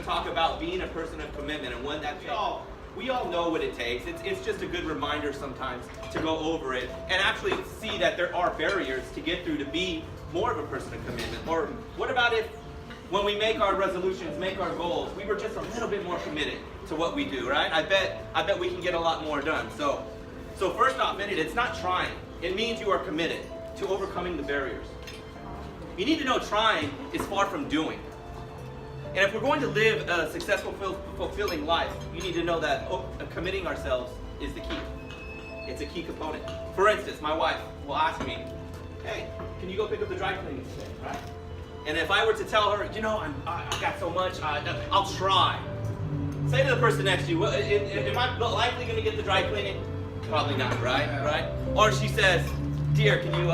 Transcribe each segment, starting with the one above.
to talk about being a person of commitment and when that we all know what it takes. It's just a good reminder sometimes to go over it and actually see that there are barriers to get through to be more of a person of commitment. Or what about if when we make our resolutions, make our goals, we were just a little bit more committed to what we do, right? I bet we can get a lot more done. So first off, it's not trying. It means you are committed to overcoming the barriers. You need to know trying is far from doing. And if we're going to live a successful, fulfilling life, you need to know that committing ourselves is the key. It's a key component. For instance, my wife will ask me, hey, can you go pick up the dry cleaning today, right? And if I were to tell her, I got so much, I'll try. Say to the person next to you, am I likely going to get the dry cleaning? Probably not, right? Or she says, dear, can you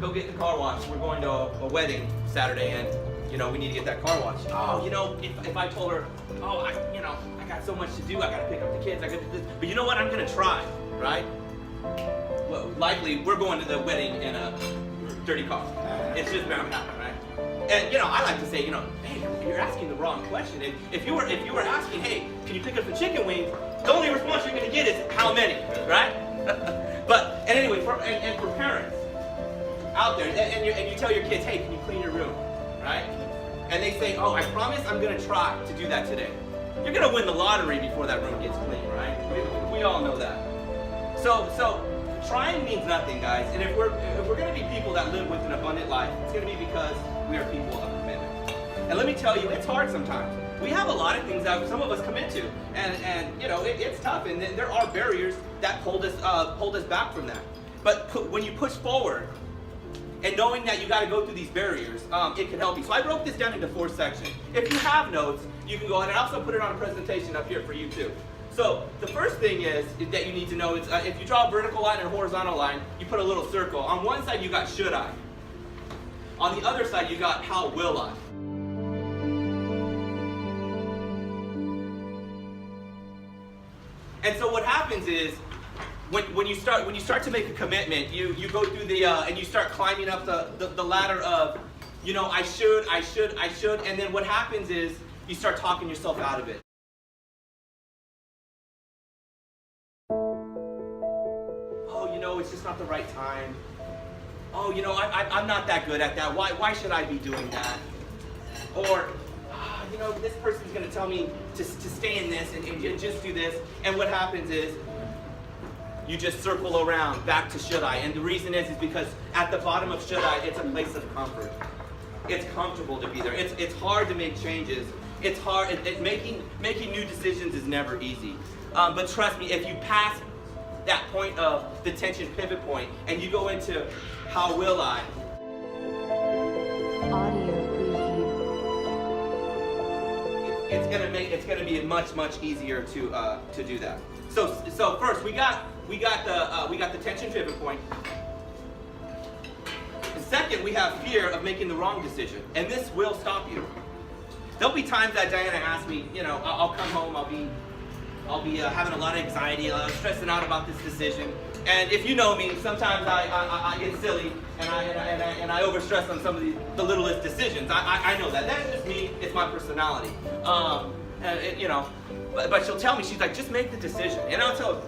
go get the car washed? We're going to a wedding Saturday, and we need to get that car washed. Oh, if I told her, I got so much to do, I got to pick up the kids, I got to do this, but you know what? I'm going to try, right? Well, likely we're going to the wedding in a dirty car. It's just bound to happen, right? And I like to say, hey, you're asking the wrong question. If you were asking, hey, can you pick up the chicken wings? The only response you're going to get is how many, right? And anyway, for parents out there, and you tell your kids, hey, can you clean your room, right? And they say, oh, I promise I'm going to try to do that today. You're going to win the lottery before that room gets clean, right? We all know that. So trying means nothing, guys. And if we're going to be people that live with an abundant life, it's going to be because we are people of commitment. And let me tell you, it's hard sometimes. We have a lot of things that some of us commit to, and it's tough, and there are barriers that hold us back from that. But when you push forward, and knowing that you got to go through these barriers, it can help you. So I broke this down into 4 sections. If you have notes, you can go ahead, and I also put it on a presentation up here for you too. So the first thing is that you need to know is if you draw a vertical line and a horizontal line, you put a little circle. On one side you got should I. On the other side you got how will I. And so what happens is when you start to make a commitment, you go through the and you start climbing up the ladder of I should, and then what happens is you start talking yourself out of it. Oh, it's just not the right time. Oh, I'm not that good at that. Why should I be doing that? Or this person's going to tell me to stay in this and just do this. And what happens is you just circle around back to should I. And the reason is because at the bottom of should I, it's a place of comfort. It's comfortable to be there. It's hard to make changes. It's hard. Making new decisions is never easy. But trust me, if you pass that point of the tension pivot point and you go into how will I, it's gonna be much easier to do that. So first we got the tension pivot point. And second, we have fear of making the wrong decision, and this will stop you. There'll be times that Diana asks me, I'll come home, I'll be having a lot of anxiety, stressing out about this decision. And if you know me, sometimes I get silly and I overstress on some of the littlest decisions. I know that. That's just me. It's my personality. But she'll tell me, she's like, just make the decision. And I'll tell her,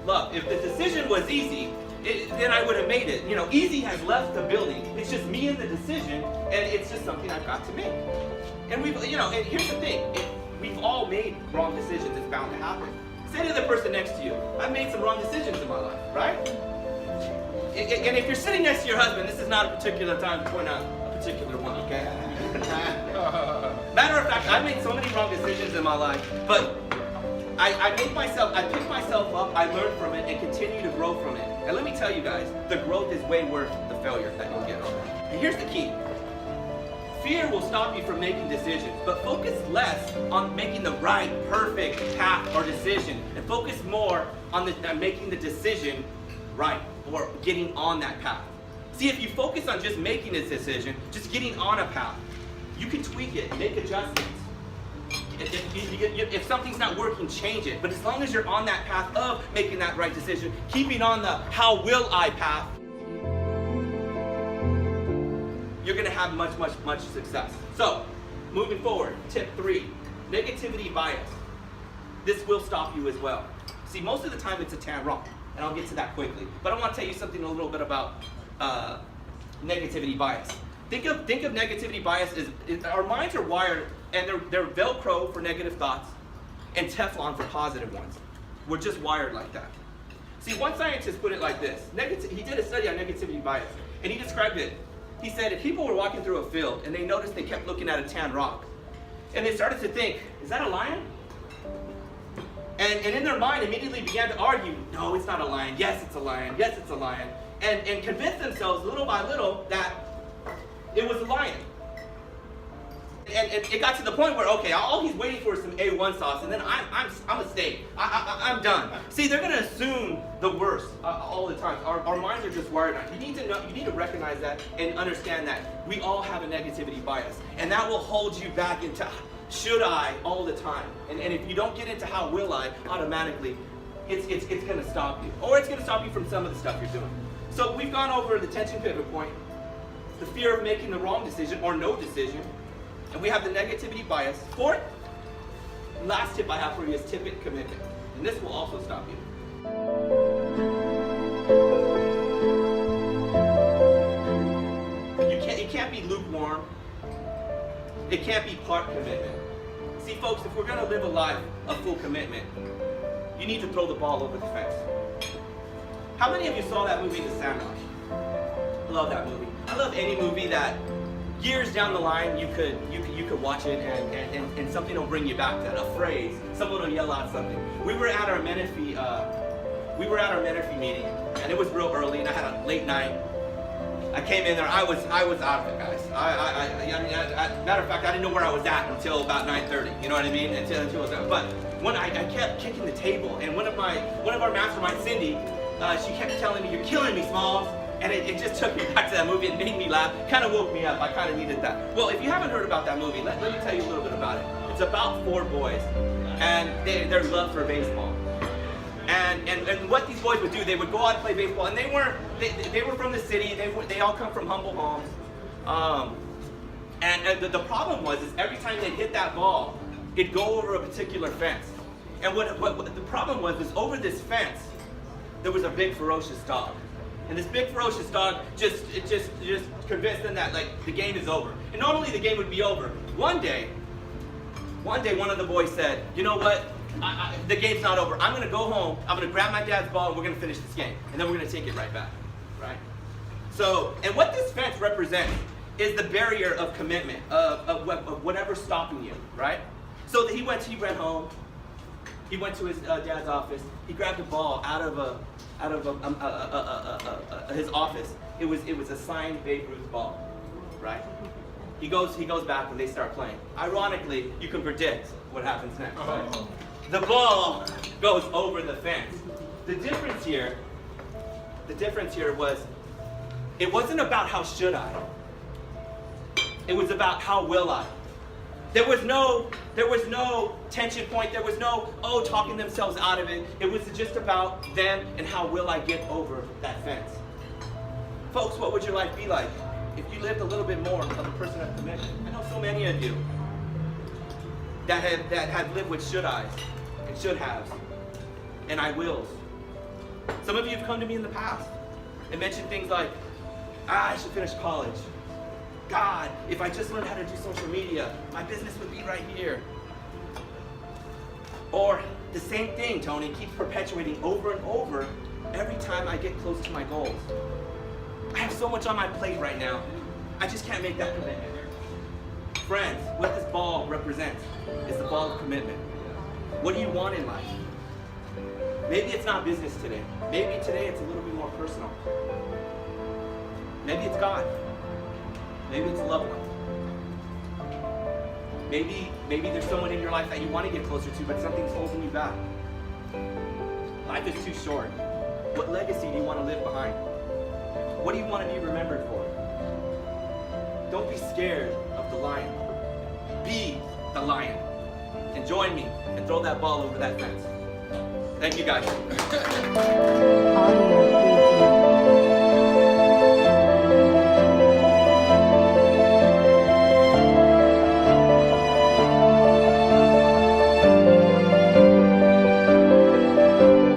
look, if the decision was easy, then I would have made it. Easy has left the building. It's just me and the decision, and it's just something I've got to make. And and here's the thing. We've all made wrong decisions. It's bound to happen. Say to the person next to you, I've made some wrong decisions in my life, right? And if you're sitting next to your husband, this is not a particular time to point out a particular one, okay? Matter of fact, I've made so many wrong decisions in my life, but I pick myself up, I learn from it, and continue to grow from it. And let me tell you guys, the growth is way worth the failure that you'll get on it. And here's the key. Fear will stop you from making decisions, but focus less on making the right, perfect path or decision, and focus more on making the decision right, or getting on that path. See, if you focus on just making a decision, just getting on a path, you can tweak it, make adjustments. If something's not working, change it. But as long as you're on that path of making that right decision, keeping on the how will I path, you're going to have much success. So, moving forward, tip 3. negativity bias. This will stop you as well. See, most of the time it's a tan wrong, and I'll get to that quickly. But I want to tell you something a little bit about negativity bias. Think of negativity bias as our minds are wired, and they're Velcro for negative thoughts, and Teflon for positive ones. We're just wired like that. See, one scientist put it like this. He did a study on negativity bias, and he described it. He said if people were walking through a field and they noticed they kept looking at a tan rock, and they started to think, is that a lion? And in their mind immediately began to argue, no, it's not a lion. Yes, it's a lion. Yes, it's a lion. And convince themselves little by little that it was a lion. And it got to the point where, okay, all he's waiting for is some A1 sauce, and then I'm a steak. I'm done. See, they're gonna assume the worst all the time. Our minds are just wired on. You need to know. You need to recognize that and understand that we all have a negativity bias, and that will hold you back into should I all the time. And if you don't get into how will I, automatically, it's gonna stop you, or it's gonna stop you from some of the stuff you're doing. So we've gone over the tension pivot point, the fear of making the wrong decision or no decision. And we have the negativity bias. Fourth, last tip I have for you is tip it commitment. And this will also stop you. It can't be lukewarm. It can't be part commitment. See, folks, if we're going to live a life of full commitment, you need to throw the ball over the fence. How many of you saw that movie, The Sandlot? I love that movie. I love any movie that years down the line, you could watch it and something will bring you back to that. A phrase, someone will yell out something. We were at our Menifee meeting, and it was real early, and I had a late night. I came in there. I was out of it, guys. Matter of fact, I didn't know where I was at until about 9:30. You know what I mean? Until it was done. But when I kept kicking the table, and one of our masterminds, Cindy, she kept telling me, "You're killing me, Smalls." And it just took me back to that movie and made me laugh. Kind of woke me up. I kind of needed that. Well, if you haven't heard about that movie, let me tell you a little bit about it. It's about 4 boys and their love for baseball. And what these boys would do, they would go out and play baseball. And they were from the city. They all come from humble homes. And the problem was every time they'd hit that ball, it'd go over a particular fence. And what the problem was over this fence, there was a big ferocious dog. And this big ferocious dog just convinced them that like the game is over. And normally the game would be over. One day one of the boys said, you know what? The game's not over. I'm gonna go home, I'm gonna grab my dad's ball, and we're gonna finish this game. And then we're gonna take it right back. Right? So, and what this fence represents is the barrier of commitment, of whatever's stopping you, right? So he went home, he went to his dad's office, he grabbed a ball out of his office. It was a signed Babe Ruth ball, right? He goes back and they start playing. Ironically, you can predict what happens next, right? The ball goes over the fence. The difference here was, it wasn't about how should I. It was about how will I. There was no tension point. There was no, talking themselves out of it. It was just about them and how will I get over that fence. Folks, what would your life be like if you lived a little bit more of a person of commitment? I know so many of you that have lived with should I's and should haves and I wills. Some of you have come to me in the past and mentioned things like, I should finish college. God, if I just learned how to do social media, my business would be right here. Or the same thing, Tony, keeps perpetuating over and over every time I get close to my goals. I have so much on my plate right now, I just can't make that commitment. Friends, what this ball represents is the ball of commitment. What do you want in life? Maybe it's not business today. Maybe today it's a little bit more personal. Maybe it's God. Maybe it's a loved one. Maybe there's someone in your life that you want to get closer to, but something's holding you back. Life is too short. What legacy do you want to leave behind? What do you want to be remembered for? Don't be scared of the lion. Be the lion. And join me and throw that ball over that fence. Thank you, guys.